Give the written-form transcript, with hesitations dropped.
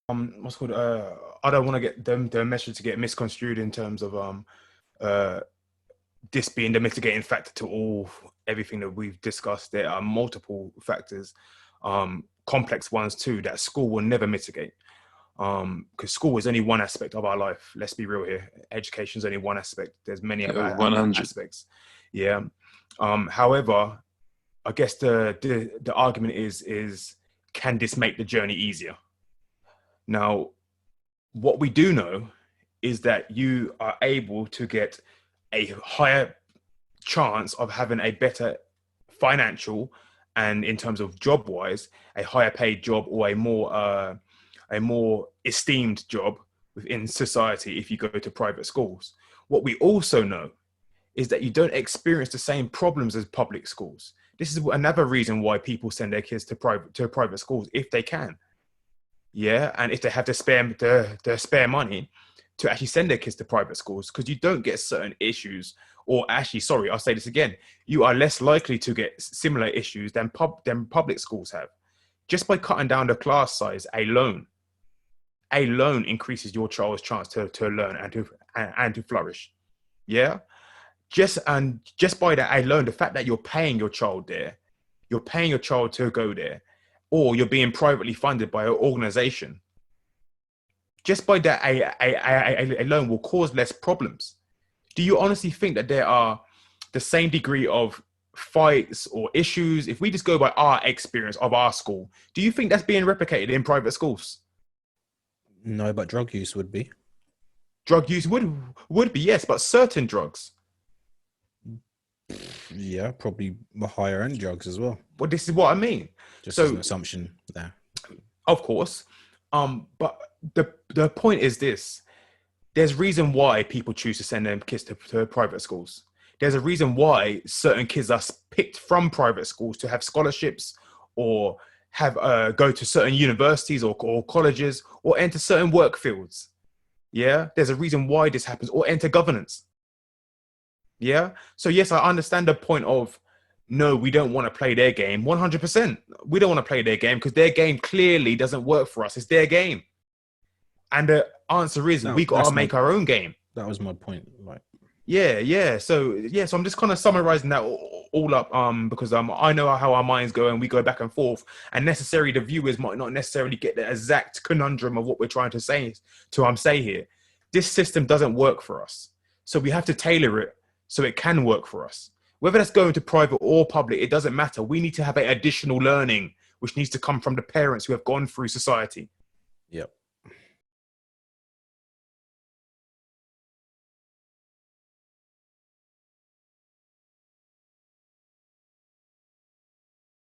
what's called I don't want to get them the message to get misconstrued in terms of uh this being the mitigating factor to all everything that we've discussed. There are multiple factors, complex ones too, that school will never mitigate. Because school is only one aspect of our life. Let's be real here. Education is only one aspect. There's many other 100. aspects. Yeah. However, I guess the argument is can this make the journey easier? Now, what we do know is that you are able to get a higher chance of having a better financial and in terms of job wise, a higher paid job or a more esteemed job within society if you go to private schools. What we also know is that you don't experience the same problems as public schools. This is another reason why people send their kids to private schools if they can. Yeah, and if they have the spare money to actually send their kids to private schools, because you don't get certain issues, or actually, sorry, I'll say this again, you are less likely to get similar issues than public schools have. Just by cutting down the class size alone increases your child's chance to learn and to flourish. Yeah, just by that alone, the fact that you're paying your child there, you're paying your child to go there, or you're being privately funded by an organization, just by that alone will cause less problems. Do you honestly think that there are the same degree of fights or issues, if we just go by our experience of our school, do you think that's being replicated in private schools? No, but drug use would be. Drug use would be, yes, but certain drugs. Yeah, probably higher end drugs as well. Well, this is what I mean. Just as an assumption there. Of course. But the point is this. There's reason why people choose to send their kids to private schools. There's a reason why certain kids are picked from private schools to have scholarships or have go to certain universities or colleges or enter certain work fields. Yeah, there's a reason why this happens, or enter governance. Yeah, so yes, I understand the point of no, we don't want to play their game. 100%, we don't want to play their game because their game clearly doesn't work for us. It's their game, and the answer is we got to make our own game. That was my point. Like, yeah. So I'm just kind of summarizing that all up, because I know how our minds go and we go back and forth, and necessarily the viewers might not necessarily get the exact conundrum of what we're trying to say here. This system doesn't work for us, so we have to tailor it so it can work for us. Whether that's going to private or public, it doesn't matter. We need to have an additional learning, which needs to come from the parents who have gone through society. Yep.